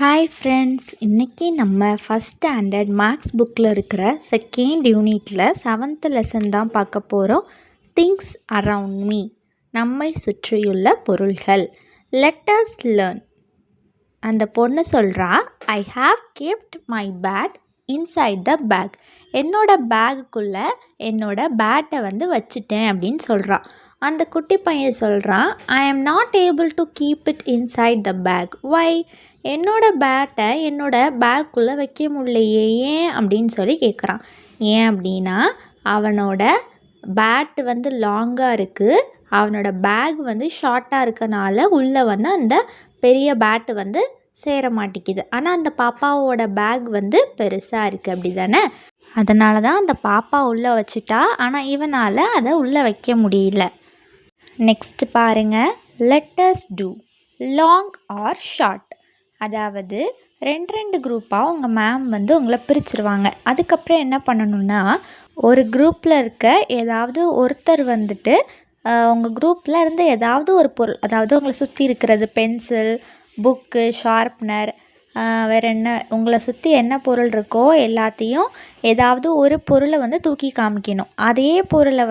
Hi friends, இன்றைக்கி நம்ம first standard maths புக்கில் இருக்கிற செகண்ட் யூனிட்டில் 7th லெசன் தான் பார்க்க போகிறோம். திங்ஸ் அரவுண்ட் மீ, நம்மை சுற்றியுள்ள பொருள்கள். Let us learn. அந்த பொண்ணு சொல்கிறா, I have kept my pad inside the bag. பேக்குக்குள்ளே பேட்டை வச்சுட்டேன் அப்படின்னு சொல்கிறா. அந்த குட்டி பையன் சொல்கிறான், I am not able to keep it inside the bag. Why? பேட்டை பேக்குள்ளே வைக்க முடியலையே, ஏன் அப்படின்னு சொல்லி கேட்குறான். ஏன் அப்படின்னா, அவனோட பேட்டு லாங்காக இருக்குது, அவனோட பேக் ஷார்ட்டாக இருக்கனால உள்ளே அந்த பெரிய பேட்டு சேர மாட்டேங்குது. ஆனால் அந்த பாப்பாவோட பேக் பெருசாக இருக்குது, அப்படி தானே? அதனால தான் அந்த பாப்பா உள்ளே வச்சுட்டா, ஆனால் இவனால் அதை உள்ளே வைக்க முடியல. நெக்ஸ்ட் பாருங்கள், let us do long or short. அதாவது ரெண்டு குரூப்பாக உங்கள் மேம் உங்களை பிரிச்சுருவாங்க. அதுக்கப்புறம் என்ன பண்ணணுன்னா, ஒரு குரூப்பில் இருக்க ஏதாவது ஒருத்தர் உங்கள் குரூப்பில் இருந்து ஏதாவது ஒரு பொருள், அதாவது உங்களை சுற்றி இருக்கிறது பென்சில், புக்கு, ஷார்ப்னர், வேறு என்ன உங்களை சுற்றி என்ன பொருள் இருக்கோ எல்லாத்தையும் ஏதாவது ஒரு பொருளை தூக்கி காமிக்கணும். அதே பொருளை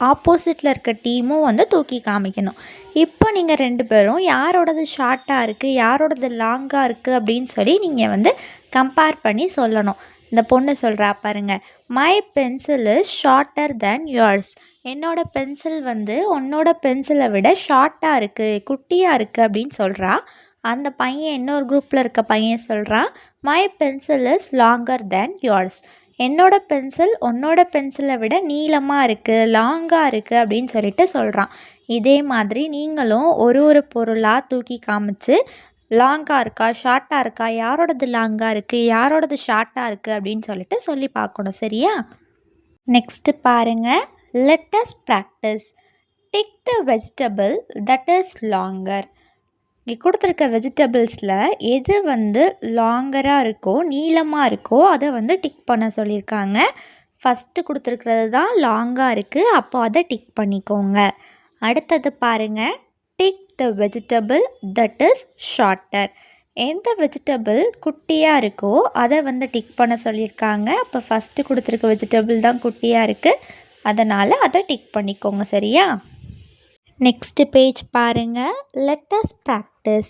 ஆப்போசிட்டில் இருக்க டீமும் தூக்கி காமிக்கணும். இப்போ நீங்கள் 2 பேரும் யாரோடது ஷார்ட்டாக இருக்குது, யாரோடது லாங்காக இருக்குது அப்படின்னு சொல்லி நீங்கள் கம்பேர் பண்ணி சொல்லணும். இந்த பொண்ணு சொல்கிறா பாருங்க, my pencil is shorter than yours. என்னோடய பென்சில் உன்னோட பென்சிலை விட ஷார்ட்டாக இருக்குது, குட்டியாக இருக்குது அப்படின்னு சொல்கிறா. அந்த பையன், இன்னொரு குரூப்பில் இருக்க பையன் சொல்கிறான், my pencil is longer than yours. என்னோட பென்சில் உன்னோட பென்சிலை விட நீளமாக இருக்குது, லாங்காக இருக்குது அப்படின்னு சொல்லிட்டு சொல்கிறான். இதே மாதிரி நீங்களும் ஒரு பொருளாக தூக்கி காமிச்சு லாங்காக இருக்கா, ஷார்ட்டாக இருக்கா, யாரோடது லாங்காக இருக்குது, யாரோடது ஷார்ட்டாக இருக்குது அப்படின்னு சொல்லிட்டு சொல்லி பார்க்கணும், சரியா? நெக்ஸ்ட்டு பாருங்கள், let us practice. Tick the vegetable that is longer. இங்கே கொடுத்துருக்க வெஜிடபிள்ஸில் எது லாங்கராக இருக்கோ, நீளமாக இருக்கோ அதை டிக் பண்ண சொல்லியிருக்காங்க. ஃபஸ்ட்டு கொடுத்துருக்கிறது தான் லாங்காக இருக்குது, அப்போ அதை டிக் பண்ணிக்கோங்க. அடுத்தது பாருங்கள், tick the vegetable that is shorter. எந்த வெஜிடபிள் குட்டியாக இருக்கோ அதை டிக் பண்ண சொல்லியிருக்காங்க. அப்போ ஃபஸ்ட்டு கொடுத்துருக்க வெஜிடபிள் தான் குட்டியாக இருக்குது, அதனால் அதை டிக் பண்ணிக்கோங்க, சரியா? நெக்ஸ்ட் பேஜ் பாருங்கள், let us practice.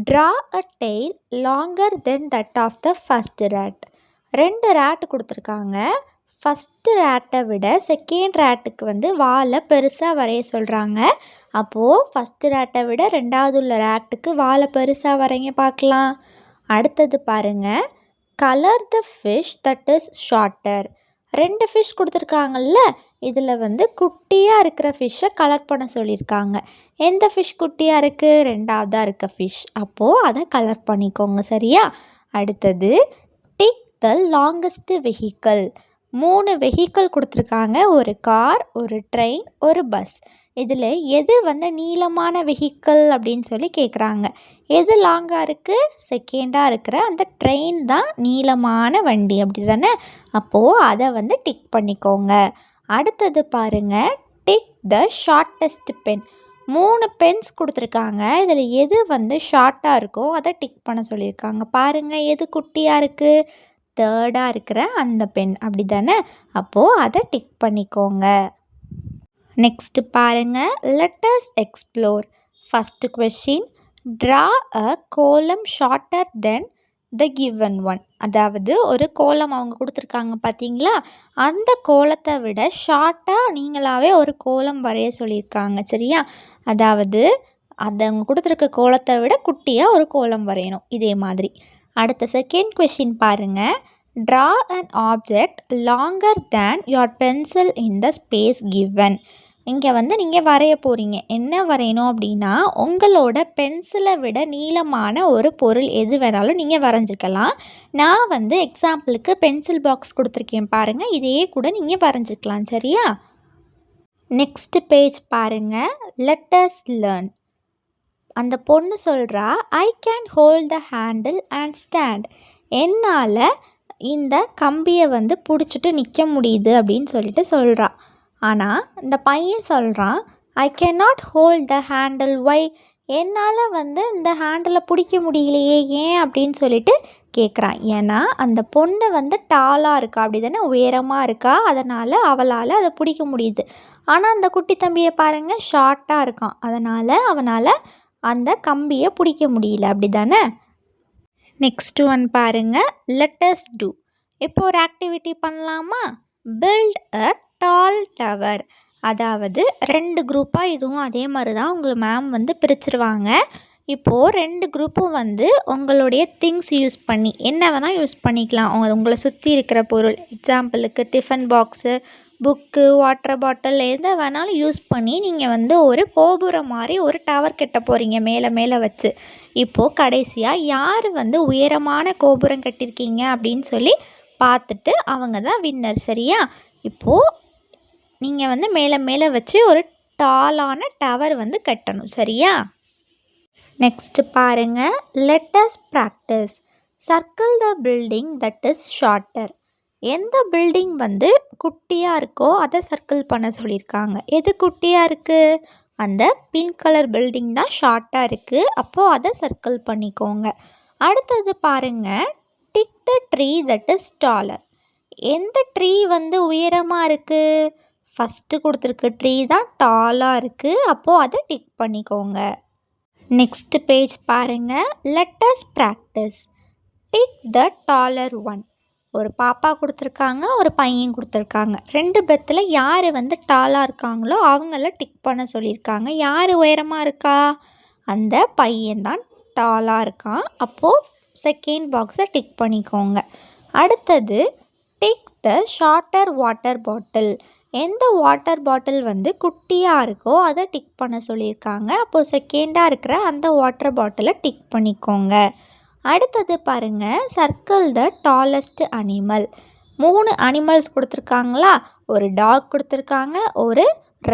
Draw a tail longer then that of the first rat. 2 rat கொடுத்துருக்காங்க. ஃபஸ்ட்டு ரேட்டை விட செகண்ட் ரேட்டுக்கு வாலை பெருசாக வரைய சொல்கிறாங்க. அப்போது ஃபஸ்ட்டு ரேட்டை விட 2வது உள்ள ரேட்டுக்கு வாலை பெருசாக வரைங்க பார்க்கலாம். அடுத்தது பாருங்கள், colour the fish that is shorter. 2 fish கொடுத்துருக்காங்கல்ல, இதில் குட்டியாக இருக்கிற ஃபிஷ்ஷை கலர் பண்ண சொல்லியிருக்காங்க. எந்த ஃபிஷ் குட்டியாக இருக்குது? 2வதாக இருக்க ஃபிஷ். அப்போது அதை கலர் பண்ணிக்கோங்க, சரியா? அடுத்தது, tick the longest vehicle. 3 vehicle கொடுத்துருக்காங்க, ஒரு கார், ஒரு ட்ரெயின், ஒரு பஸ். இதில் எது நீளமான வெஹிக்கிள் அப்படின்னு சொல்லி கேட்குறாங்க. எது லாங்காக இருக்குது? செகண்டாக இருக்கிற அந்த ட்ரெயின் தான் நீளமான வண்டி, அப்படி தானே? அப்போது அதை டிக் பண்ணிக்கோங்க. அடுத்தது பாருங்கள், tick the shortest pen. 3 pens கொடுத்துருக்காங்க, இதில் எது ஷார்ட்டாக இருக்கோ அதை டிக் பண்ண சொல்லியிருக்காங்க. பாருங்கள், எது குட்டியாக இருக்குது? 3ர்டாக இருக்கிற அந்த பென், அப்படி தானே? அப்போது அதை டிக் பண்ணிக்கோங்க. நெக்ஸ்ட்டு பாருங்கள், let us explore. First question, draw a kolam shorter than the given one. அதாவது ஒரு கோலம் அவங்க கொடுத்துருக்காங்க பார்த்தீங்களா, அந்த கோலத்தை விட ஷார்ட்டாக நீங்களாகவே ஒரு கோலம் வரைய சொல்லியிருக்காங்க, சரியா? அதாவது அவங்க கொடுத்துருக்க கோலத்தை விட குட்டியாக ஒரு கோலம் வரையணும், இதே மாதிரி. அடுத்த செகண்ட் கொஷின் பாருங்கள், draw an object longer than your pencil in the space given. இங்கே நீங்கள் வரைய போகிறீங்க. என்ன வரையணும் அப்படின்னா, உங்களோட பென்சிலை விட நீளமான ஒரு பொருள் எது வேணாலும் நீங்கள் வரைஞ்சிக்கலாம். நான் எக்ஸாம்பிளுக்கு பென்சில் பாக்ஸ் கொடுத்துருக்கேன் பாருங்கள், இதையே கூட நீங்கள் வரைஞ்சிக்கலாம், சரியா? நெக்ஸ்ட் பேஜ் பாருங்கள், லெட் அஸ் லேர்ன். அந்த பொண்ணு சொல்கிறா, I can hold the handle and stand. என்னால் இந்த கம்பியை பிடிச்சிட்டு நிற்க முடியுது அப்படின்னு சொல்லிட்டு சொல்கிறா. ஆனால் இந்த பையன் சொல்கிறான், I can not hold the handle. Why? என்னால் வந்து இந்த ஹேண்டில் பிடிக்க முடியலையே ஏன் அப்படின்னு சொல்லிட்டு கேட்குறான். ஏன்னா அந்த பொண்ணு வந்து டாலாக இருக்கா, அப்படி தானே, உயரமாக இருக்கா, அதனால் அவளால் அதை பிடிக்க முடியுது. ஆனால் அந்த குட்டி தம்பியை பாருங்கள், ஷார்ட்டாக இருக்கான், அதனால் அவனால் அந்த கம்பியை பிடிக்க முடியல, அப்படி தானே. நெக்ஸ்ட் ஒன் பாருங்கள், லெட்டஸ் டூ. இப்போ ஒரு ஆக்டிவிட்டி பண்ணலாமா? பில்ட் அ டால் டவர். அதாவது 2 குரூப்பாக இதுவும் அதே மாதிரி தான் உங்களை மேம் வந்து பிரிச்சுருவாங்க. இப்போது 2 குரூப்பும் வந்து உங்களுடைய திங்ஸ் யூஸ் பண்ணி என்ன வேணால் யூஸ் பண்ணிக்கலாம். உங்களை சுற்றி இருக்கிற பொருள், எக்ஸாம்பிளுக்கு tiffin box, book, water bottle, எதை வேணாலும் யூஸ் பண்ணி நீங்கள் வந்து ஒரு கோபுரம் மாதிரி ஒரு டவர் கட்ட போகிறீங்க மேலே மேலே வச்சு. இப்போது கடைசியாக யார் வந்து உயரமான கோபுரம் கட்டியிருக்கீங்க அப்படின்னு சொல்லி பார்த்துட்டு அவங்க தான் வின்னர், சரியா? இப்போது நீங்கள் வந்து மேலே மேலே வச்சு ஒரு டாலான டவர் வந்து கட்டணும், சரியா? நெக்ஸ்ட்டு பாருங்கள், let's practice. Circle the building that is shorter. எந்த பில்டிங் வந்து குட்டியாக இருக்கோ அதை சர்க்கிள் பண்ண சொல்லியிருக்காங்க. எது குட்டியாக இருக்குது? அந்த பிங்க் கலர் பில்டிங் தான் ஷார்ட்டாக இருக்குது, அப்போது அதை சர்க்கிள் பண்ணிக்கோங்க. அடுத்தது பாருங்கள், tick the tree that is taller. எந்த ட்ரீ வந்து உயரமாக இருக்குது? ஃபஸ்ட்டு கொடுத்துருக்க ட்ரீ தான் டாலாக இருக்குது, அப்போது அதை டிக் பண்ணிக்கோங்க. நெக்ஸ்ட் பேஜ் பாருங்கள், let's practice. Tick the taller one. ஒரு பாப்பா கொடுத்துருக்காங்க, ஒரு பையன் கொடுத்துருக்காங்க. 2 பேத்தில் யார் வந்து டாலாக இருக்காங்களோ அவங்கள டிக் பண்ண சொல்லியிருக்காங்க. யார் உயரமாக இருக்கா? அந்த பையன்தான் டாலாக இருக்கான், அப்போது செகண்ட் பாக்ஸை டிக் பண்ணிக்கோங்க. அடுத்தது, டிக் த ஷார்ட்டர் வாட்டர் பாட்டில். எந்த வாட்டர் பாட்டில் வந்து குட்டியாக இருக்கோ அதை டிக் பண்ண சொல்லியிருக்காங்க, அப்போது செகண்டாக இருக்கிற அந்த வாட்டர் பாட்டிலை டிக் பண்ணிக்கோங்க. அடுத்தது பாருங்கள், சர்க்கிள் த டாலஸ்ட் அனிமல். 3 அனிமல்ஸ் கொடுத்துருக்காங்களா? ஒரு டாக் கொடுத்துருக்காங்க, ஒரு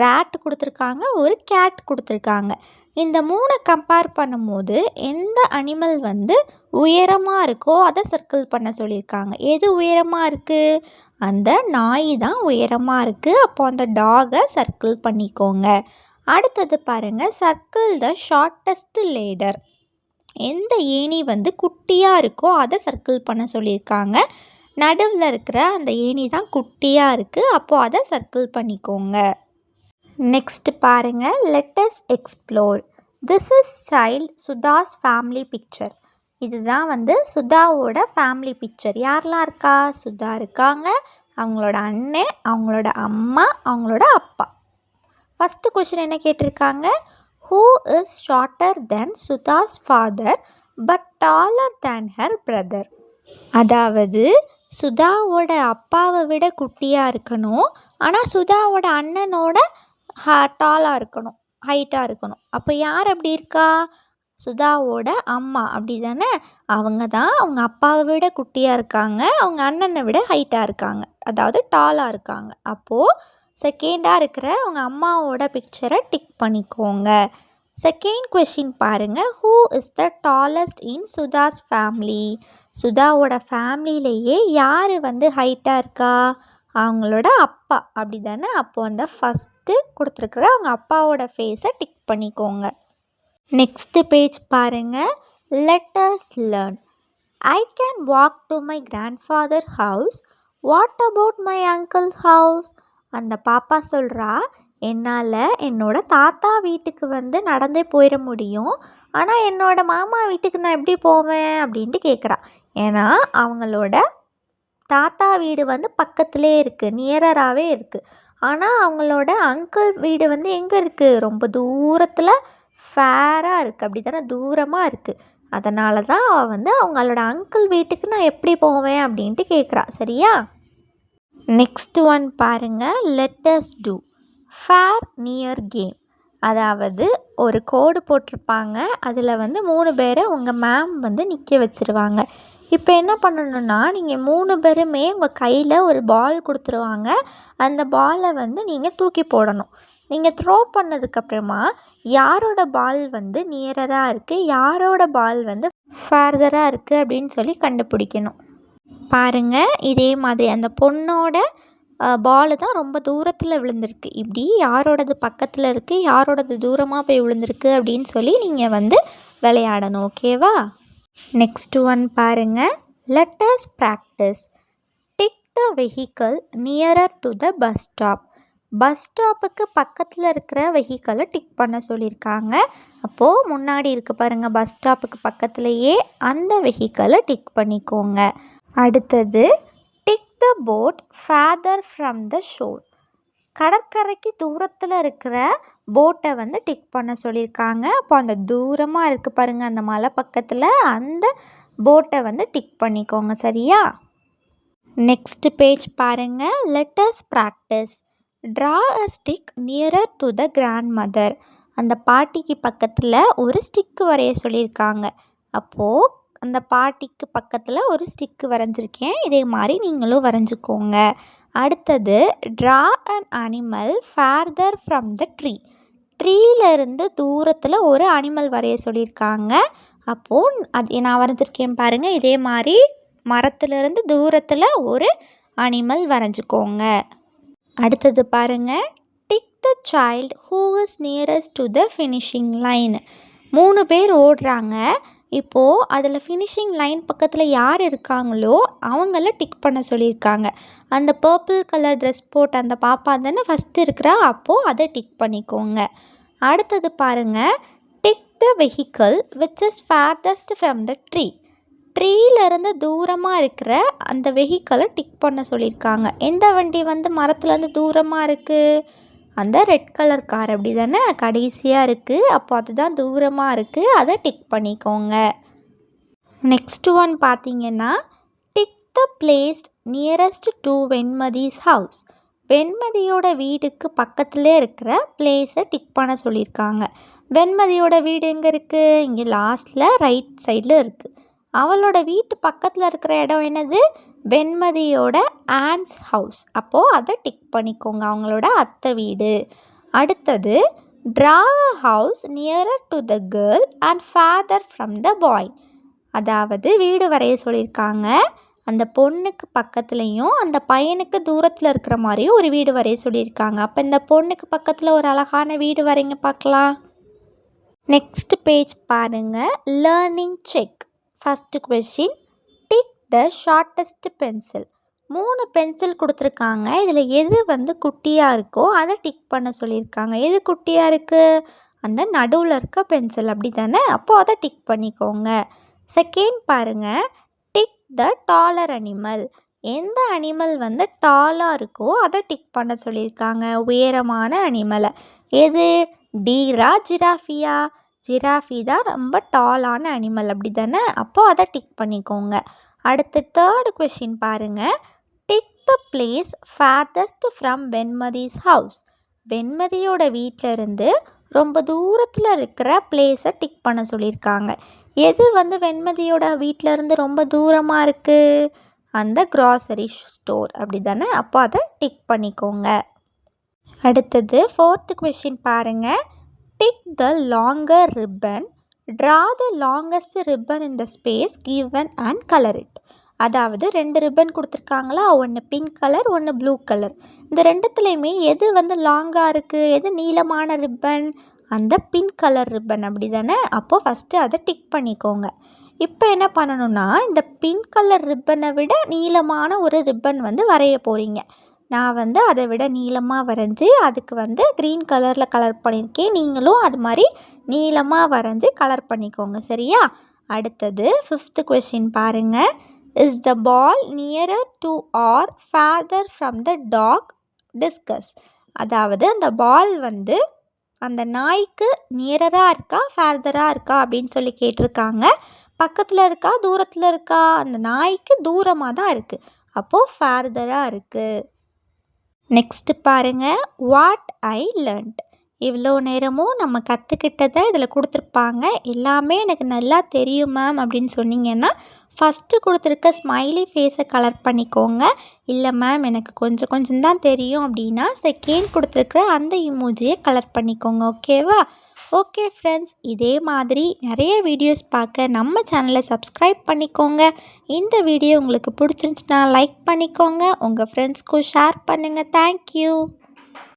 ரேட் கொடுத்துருக்காங்க, ஒரு கேட் கொடுத்துருக்காங்க. இந்த 3 கம்பேர் பண்ணும்போது எந்த அனிமல் வந்து உயரமாக இருக்கோ அதை சர்க்கிள் பண்ண சொல்லியிருக்காங்க. எது உயரமாக இருக்குது? அந்த நாய் தான் உயரமாக இருக்குது, அப்போது அந்த டாகை சர்க்கிள் பண்ணிக்கோங்க. அடுத்தது பாருங்கள், சர்க்கிள் த ஷார்ட்டஸ்ட் லேடர். எந்த ஏணி வந்து குட்டியாக இருக்கோ அதை சர்க்கிள் பண்ண சொல்லியிருக்காங்க. நடுவில் இருக்கிற அந்த ஏணி தான் குட்டியாக இருக்குது, அப்போது அதை சர்க்கிள் பண்ணிக்கோங்க. நெக்ஸ்ட் பாருங்கள், let's explore. This is child Sudha's family picture. இதுதான் வந்து சுதாவோட ஃபேமிலி பிக்சர். யாரெல்லாம் இருக்கா? சுதா இருக்காங்க, அவங்களோட அண்ணன், அவங்களோட அம்மா, அவங்களோட அப்பா. ஃபஸ்ட்டு கொஷின் என்ன கேட்டிருக்காங்க? Who is shorter than Sudha's father but taller than her brother? அதாவது சுதாவோட அப்பாவை விட குட்டியாக இருக்கணும், ஆனால் சுதாவோட அண்ணனோட டாலாக இருக்கணும், ஹைட்டாக இருக்கணும். அப்போ யார் அப்படி இருக்கா? சுதாவோட அம்மா, அப்படி தானே? அவங்க தான் அவங்க அப்பாவை விட குட்டியாக இருக்காங்க, அவங்க அண்ணனை விட ஹைட்டாக இருக்காங்க, அதாவது டாலாக இருக்காங்க. அப்போது செகண்டாக இருக்கிற அவங்க அம்மாவோட பிக்சரை டிக் பண்ணிக்கோங்க. செகண்ட் கொஷின் பாருங்கள், who is the tallest in Sudha's family? சுதாவோட ஃபேமிலியிலேயே யார் வந்து ஹைட்டாக இருக்கா? அவங்களோட அப்பா, அப்படி தானே? அப்போது அந்த ஃபஸ்ட்டு கொடுத்துருக்குற அவங்க அப்பாவோட ஃபேஸை டிக் பண்ணிக்கோங்க. நெக்ஸ்ட் பேஜ் பாருங்கள், let's learn. I can walk to my grandfather house. What about my uncle house? அந்த பாப்பா சொல்கிறா, என்னால் என்னோடய தாத்தா வீட்டுக்கு வந்து நடந்தே போயிட முடியும், ஆனால் என்னோடய மாமா வீட்டுக்கு நான் எப்படி போவேன் அப்படின்ட்டு கேட்குறா. ஏன்னா அவங்களோட தாத்தா வீடு வந்து பக்கத்துலேயே இருக்குது, நியராகவே இருக்குது. ஆனால் அவங்களோட அங்கிள் வீடு வந்து எங்கே இருக்குது? ரொம்ப தூரத்தில், ஃபேராக இருக்குது, அப்படி தானே, தூரமாக இருக்குது. அதனால தான் அவள் வந்து அவங்களோட அங்கிள் வீட்டுக்கு நான் எப்படி போவேன் அப்படின்ட்டு கேட்குறா, சரியா? நெக்ஸ்ட் ஒன் பாருங்கள், let's do far near game. அதாவது ஒரு கோடு போட்டிருப்பாங்க, அதில் வந்து 3 பேரை உங்கள் மேம் வந்து நிற்க வச்சுருவாங்க. இப்போ என்ன பண்ணணுன்னா, நீங்கள் 3 பேருமே உங்கள் கையில் ஒரு பால் கொடுத்துருவாங்க, அந்த பாலை வந்து நீங்கள் தூக்கி போடணும். நீங்கள் த்ரோ பண்ணதுக்கப்புறமா யாரோட பால் வந்து நியரராக இருக்குது, யாரோட பால் வந்து ஃபேர்தராக இருக்குது அப்படின்னு சொல்லி கண்டுபிடிக்கணும். பாருங்கள், இதே மாதிரி அந்த பொண்ணோட பால் தான் ரொம்ப தூரத்தில் விழுந்திருக்கு. இப்படி யாரோடது பக்கத்தில் இருக்குது, யாரோடது தூரமாக போய் விழுந்திருக்கு அப்படின்னு சொல்லி நீங்கள் வந்து விளையாடணும். ஓகேவா? நெக்ஸ்ட் ஒன் பாருங்கள். Let us practice. Tick the vehicle nearer to the bus stop. Bus ஸ்டாப்புக்கு பக்கத்தில் இருக்கிற வெஹிக்கிளை டிக் பண்ண சொல்லியிருக்காங்க. அப்போது முன்னாடி இருக்குது பாருங்கள், பஸ் ஸ்டாப்புக்கு பக்கத்துலேயே அந்த வெஹிக்கிளை டிக் பண்ணிக்கோங்க. அடுத்தது tick the boat farther from the shore. கடற்கரைக்கு தூரத்தில் இருக்கிற போட்டை வந்து டிக் பண்ண சொல்லியிருக்காங்க. அப்போ அந்த தூரமாக இருக்குது பாருங்கள், அந்த மலை பக்கத்தில் அந்த போட்டை வந்து டிக் பண்ணிக்கோங்க. சரியா? நெக்ஸ்ட் பேஜ் பாருங்கள். Let us practice. Draw a stick nearer to the grand mother. அந்த பாட்டிக்கு பக்கத்தில் ஒரு ஸ்டிக்கு வரைய சொல்லியிருக்காங்க. அப்போது அந்த பாட்டிக்கு பக்கத்தில் ஒரு ஸ்டிக்கு வரைஞ்சிருக்கேன். இதே மாதிரி நீங்களும் வரைஞ்சிக்கோங்க. அடுத்தது draw an animal farther from the tree. ட்ரீலேருந்து தூரத்தில் ஒரு அனிமல் வரைய சொல்லியிருக்காங்க. அப்போது அது நான் வரைஞ்சிருக்கேன் பாருங்கள். இதே மாதிரி மரத்துலேருந்து தூரத்தில் ஒரு அனிமல் வரைஞ்சிக்கோங்க. அடுத்தது பாருங்கள். Tick the child who is nearest to the finishing line. 3 பேர் ஓடுறாங்க. இப்போது அதில் ஃபினிஷிங் லைன் பக்கத்தில் யார் இருக்காங்களோ அவங்கள டிக் பண்ண சொல்லியிருக்காங்க. அந்த பர்பிள் கலர் ட்ரெஸ் போட்ட அந்த பாப்பா தானே ஃபஸ்ட்டு இருக்கிறா. அப்போது அதை டிக் பண்ணிக்கோங்க. அடுத்தது பாருங்கள். Tick the vehicle which is farthest from the tree. ட்ரீலேருந்து தூரமாக இருக்கிற அந்த வெஹிக்கிளை டிக் பண்ண சொல்லியிருக்காங்க. எந்த வண்டி வந்து மரத்துலேருந்து தூரமாக இருக்குது? அந்த ரெட் கலர் கார் அப்படி தானே கடைசியாக இருக்குது. அப்போ அதுதான் தூரமாக இருக்குது. அதை டிக் பண்ணிக்கோங்க. நெக்ஸ்ட் ஒன் பார்த்தீங்கன்னா tick the place nearest to Venmathi's house. வெண்மதியோட வீடுக்கு பக்கத்துலேயே இருக்கிற பிளேஸை டிக் பண்ண சொல்லியிருக்காங்க. வெண்மதியோட வீடு எங்கே இருக்குது? இங்கே லாஸ்ட்டில் ரைட் சைடில் இருக்குது. அவளோட வீட்டு பக்கத்தில் இருக்கிற இடம் என்னது? வெண்மதியோட ஆன்ட்ஸ் ஹவுஸ். அப்போது அதை டிக் பண்ணிக்கோங்க, அவங்களோட அத்தை வீடு. அடுத்தது draw a house nearer to the girl and farther from the boy. அதாவது வீடு வரைய சொல்லியிருக்காங்க. அந்த பொண்ணுக்கு பக்கத்துலேயும் அந்த பையனுக்கு தூரத்தில் இருக்கிற மாதிரியும் ஒரு வீடு வரைய சொல்லியிருக்காங்க. அப்போ இந்த பொண்ணுக்கு பக்கத்தில் ஒரு அழகான வீடு வரைங்க பார்க்கலாம். நெக்ஸ்ட் பேஜ் பாருங்கள். Learning check. First question. Tick the shortest pencil. 3 pencil கொடுத்துருக்காங்க. இதில் எது வந்து குட்டியாக இருக்கோ அதை டிக் பண்ண சொல்லியிருக்காங்க. எது குட்டியாக இருக்குது? அந்த நடுவில் இருக்க பென்சில் அப்படி தானே. அப்போது அதை டிக் பண்ணிக்கோங்க. செகண்ட் பாருங்கள். Tick the taller animal. எந்த அனிமல் வந்து டாலாக இருக்கோ அதை டிக் பண்ண சொல்லியிருக்காங்க. உயரமான அனிமலை. எது? டீரா ஜிராஃபியா? ஜிராஃபி தான் ரொம்ப டாலான அனிமல் அப்படி தானே. அப்போது அதை டிக் பண்ணிக்கோங்க. அடுத்து தேர்டு கொஷின் பாருங்கள். Tick the place farthest from Venmathi's house. வெண்மதியோட வீட்டிலேருந்து ரொம்ப தூரத்தில் இருக்கிற பிளேஸை டிக் பண்ண சொல்லியிருக்காங்க. எது வந்து வெண்மதியோட வீட்டிலேருந்து ரொம்ப தூரமாக இருக்குது? அந்த க்ராசரி ஸ்டோர் அப்படி தானே. அப்போ அதை டிக் பண்ணிக்கோங்க. அடுத்தது ஃபோர்த்து கொஷின் பாருங்கள். Tick the longer ribbon. Draw the longest ribbon in the space given and colour it. அதாவது 2 ரிப்பன் கொடுத்துருக்காங்களா, ஒன்று பிங்க் கலர், ஒன்று ப்ளூ கலர். இந்த ரெண்டுத்துலேயுமே எது வந்து லாங்காக இருக்குது, எது நீளமான ரிப்பன்? அந்த பிங்க் கலர் ரிப்பன் அப்படி தானே. அப்போது ஃபஸ்ட்டு அதை டிக் பண்ணிக்கோங்க. இப்போ என்ன பண்ணணும்னா, இந்த பிங்க் கலர் ரிப்பனை விட நீளமான ஒரு ரிப்பன் வந்து வரைய போகிறீங்க. நான் வந்து அதை விட நீளமாக வரைஞ்சி அதுக்கு வந்து க்ரீன் கலரில் கலர் பண்ணியிருக்கேன். நீங்களும் அது மாதிரி நீளமாக வரைஞ்சி கலர் பண்ணிக்கோங்க. சரியா? அடுத்தது ஃபிஃப்த்து கொஷின் பாருங்கள். Is the ball nearer to or farther from the dog? Discuss. அதாவது அந்த பால் வந்து அந்த நாய்க்கு நியரராக இருக்கா ஃபேர்தராக இருக்கா அப்படின்னு சொல்லி கேட்டிருக்காங்க. பக்கத்தில் இருக்கா தூரத்தில் இருக்கா? அந்த நாய்க்கு தூரமாக தான் இருக்குது. அப்போது ஃபேர்தராக இருக்குது. நெக்ஸ்ட்டு பாருங்கள். What I learned. இவ்வளோ நேரமும் நம்ம கற்றுக்கிட்டதை இதில் கொடுத்துருப்பாங்க. எல்லாமே எனக்கு நல்லா தெரியும் மேம் அப்படின்னு சொன்னீங்கன்னா ஃபஸ்ட்டு கொடுத்துருக்க ஸ்மைலி ஃபேஸை கலர் பண்ணிக்கோங்க. இல்லை மேம் எனக்கு கொஞ்சம் தான் தெரியும் அப்படின்னா செகண்ட் கொடுத்துருக்குற அந்த இமோஜியை கலர் பண்ணிக்கோங்க. ஓகேவா? ஓகே ஃப்ரெண்ட்ஸ், இதே மாதிரி நிறைய வீடியோஸ் பார்க்க நம்ம சேனலை சப்ஸ்கிரைப் பண்ணிக்கோங்க. இந்த வீடியோ உங்களுக்கு பிடிச்சிருந்துச்சுன்னா லைக் பண்ணிக்கோங்க. உங்கள் ஃப்ரெண்ட்ஸ்க்கும் ஷேர் பண்ணுங்கள். தேங்க்யூ.